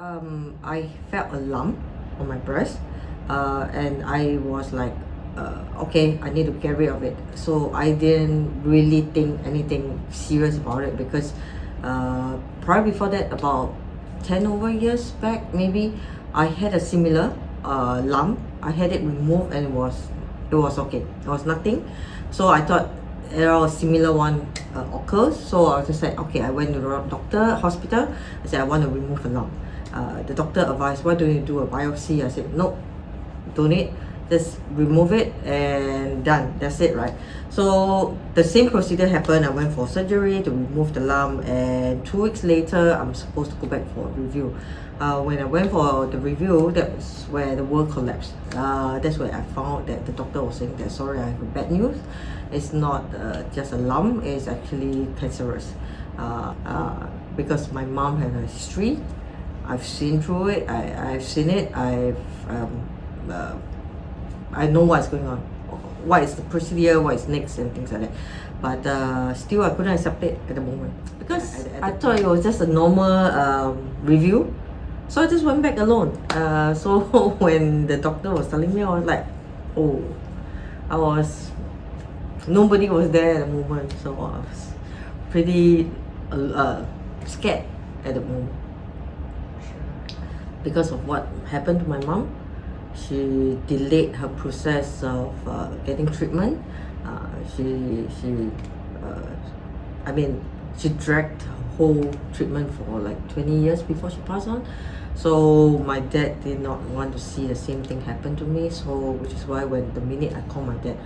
I felt a lump on my breast, and I was like, okay, I need to get rid of it. So I didn't really think anything serious about it because prior before that, about 10 over years back, maybe I had a similar lump. I had it removed and it was okay. It was nothing. So I thought a similar one occurs. So I was just like, okay, I went to the hospital. I said I want to remove a lump. The doctor advised, why don't you do a biopsy? I said, no, don't need, just remove it and done, that's it, right? So the same procedure happened. I went for surgery to remove the lump, and 2 weeks later I'm supposed to go back for a review. When I went for the review, that's where the world collapsed. That's where I found that the doctor was saying that, sorry, I have a bad news. It's not just a lump, it's actually cancerous. Because my mom had a history. I've seen through it. I've seen it. I know what's going on, what is the procedure, what is next, and things like that. But still, I couldn't accept it at the moment because I thought it was just a normal review. So I just went back alone. So when the doctor was telling me, I was like, oh, nobody was there at the moment. So I was pretty scared at the moment because of what happened to my mom. She delayed her process of getting treatment. She dragged her whole treatment for like 20 years before she passed on. So my dad did not want to see the same thing happen to me. So which is why when the minute I called my dad,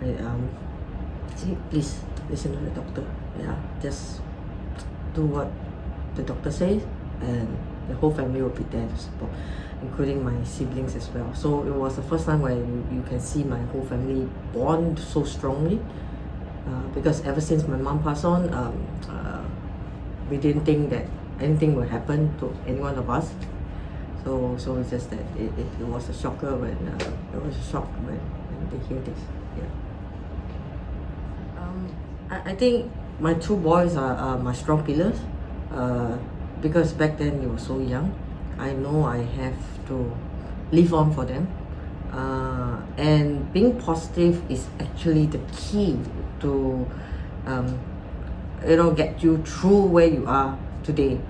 I said, please listen to the doctor. Yeah, just do what the doctor says, and the whole family will be there to support, including my siblings as well. So it was the first time where you can see my whole family bond so strongly, because ever since my mom passed on, we didn't think that anything would happen to any one of us. So it's just that it was a shocker when it was a shock when they hear this. Yeah. I think my two boys are my strong pillars, because back then they were so young. I know I have to live on for them, and being positive is actually the key to get you through where you are today.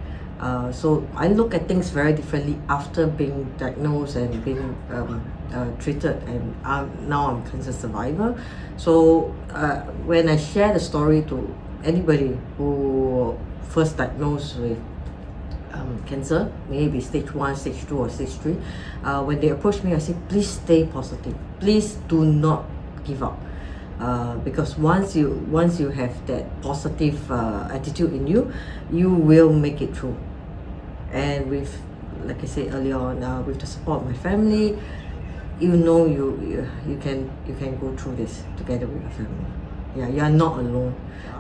So I look at things very differently after being diagnosed and being treated, and now I'm a cancer survivor. So when I share the story to anybody who first diagnosed with cancer, maybe stage 1, stage 2, or stage 3, when they approach me, I say, please stay positive, please do not give up, because once you have that positive attitude in you, you will make it through. And with, like I said earlier on, with the support of my family, you can go through this together with your family. Yeah, you are not alone.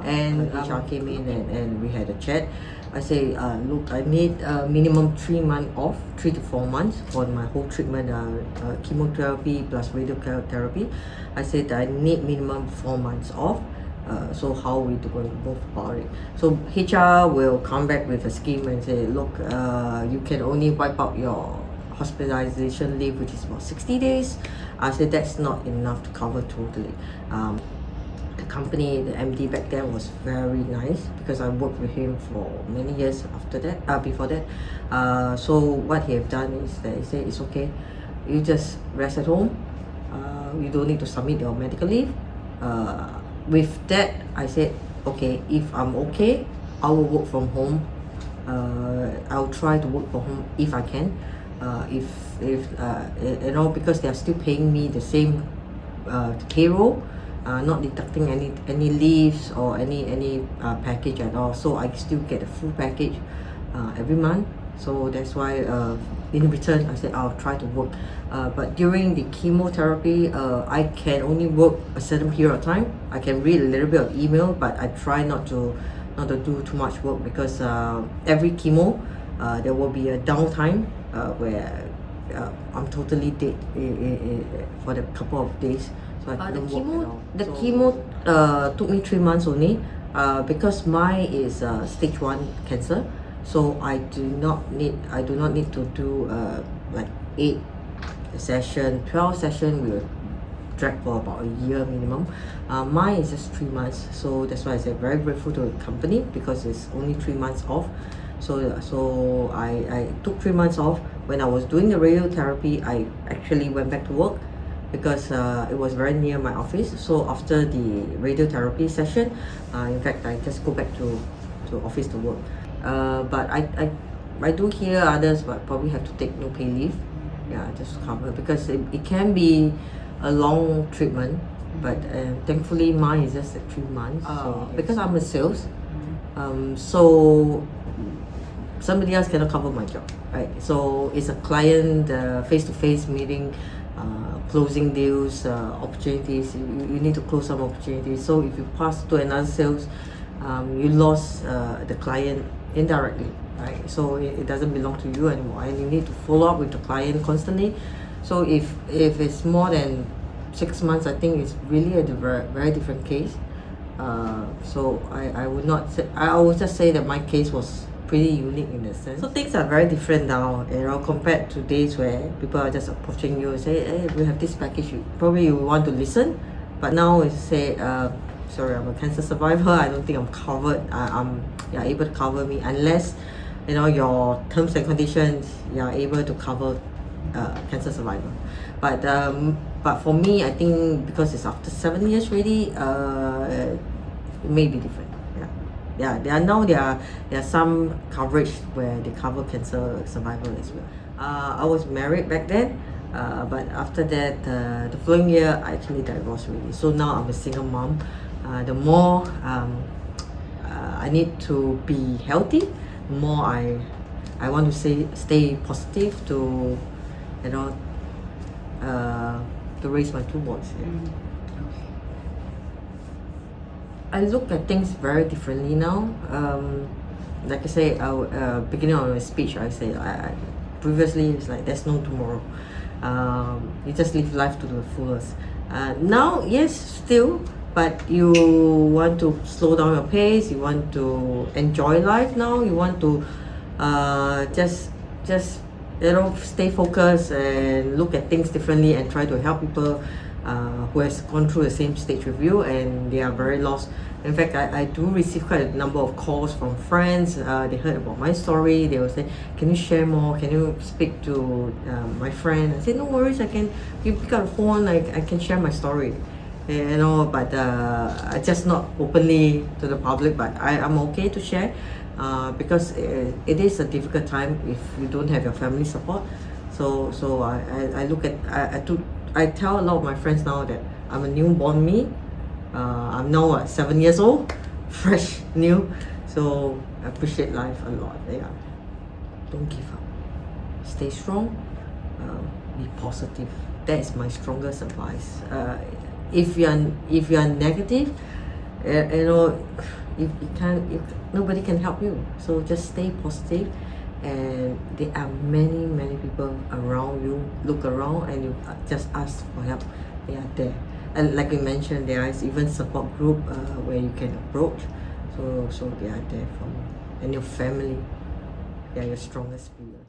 And HR came in and we had a chat. I say, look, I need minimum 3 months off, 3 to 4 months for my whole treatment, chemotherapy plus radiotherapy. I said I need minimum 4 months off. So how we going to move about it? So HR will come back with a scheme and say, look, you can only wipe out your hospitalization leave, which is about 60 days. I said that's not enough to cover totally. The company, the MD back then was very nice because I worked with him for many years after that, before that. So what he have done is that he said, it's okay, you just rest at home. You don't need to submit your medical leave. With that, I said, okay, if I'm okay, I will work from home. I'll try to work from home if I can. Because they are still paying me the same payroll, not deducting any leaves or any package at all. So I still get a full package every month. So that's why in return I said I'll try to work. But during the chemotherapy, I can only work a certain period of time. I can read a little bit of email, but I try not to do too much work, because every chemo there will be a downtime where I'm totally dead for the couple of days. So I couldn't work at all. The chemo took me 3 months only, because mine is stage 1 cancer. So I do not need to do like 8 session, 12 session will drag for about a year minimum. Mine is just 3 months, so that's why I say very grateful to the company because it's only 3 months off. So I took 3 months off. When I was doing the radiotherapy, I actually went back to work because it was very near my office. So after the radiotherapy session, in fact, I just go back to office to work. But I do hear others, but probably have to take no pay leave. Yeah, just to cover, because it can be a long treatment, but thankfully mine is just at 3 months. So yes. because I'm a sales, so somebody else cannot cover my job, right? So it's a client face-to-face meeting, closing deals, opportunities. You need to close some opportunities. So if you pass to another sales, you lost the client indirectly, right? So it doesn't belong to you anymore, and you need to follow up with the client constantly. So if it's more than 6 months, I think it's really a very different case. So I would not say, I would just say that my case was pretty unique in that sense. So things are very different now, compared to days where people are just approaching you and say, hey, we have this package, you want to listen. But now it's say, sorry, I'm a cancer survivor, I don't think I'm covered. You're able to cover me unless your terms and conditions, you're able to cover cancer survivor. But for me, I think because it's after 7 years already, it may be different. There are some coverage where they cover cancer survival as well. I was married back then, but after that, the following year, I actually divorced already. So now I'm a single mom. The more I need to be healthy, the more I want to stay positive to to raise my 2 boys. Yeah. I look at things very differently now. Like I say, beginning of my speech, I say previously it's like there's no tomorrow. You just live life to the fullest. Now, yes, still, but you want to slow down your pace. You want to enjoy life now. You want to just stay focused and look at things differently and try to help people who has gone through the same stage with you and they are very lost. In fact, I do receive quite a number of calls from friends. They heard about my story. They will say, can you share more? Can you speak to my friend? I say, no worries, you pick up the phone, I can share my story. But I just not openly to the public, but I'm okay to share because it is a difficult time if you don't have your family support. So I look at, I tell a lot of my friends now that I'm a newborn me. I'm now 7 years old, fresh, new. So I appreciate life a lot. Yeah. Don't give up. Stay strong. Be positive. That is my strongest advice. If you are negative, nobody can help you. So just stay positive. And there are many people around you. Look around and you just ask for help. They are there. And like we mentioned, there is even support group where you can approach. So they are there for you. And your family, they are your strongest pillar.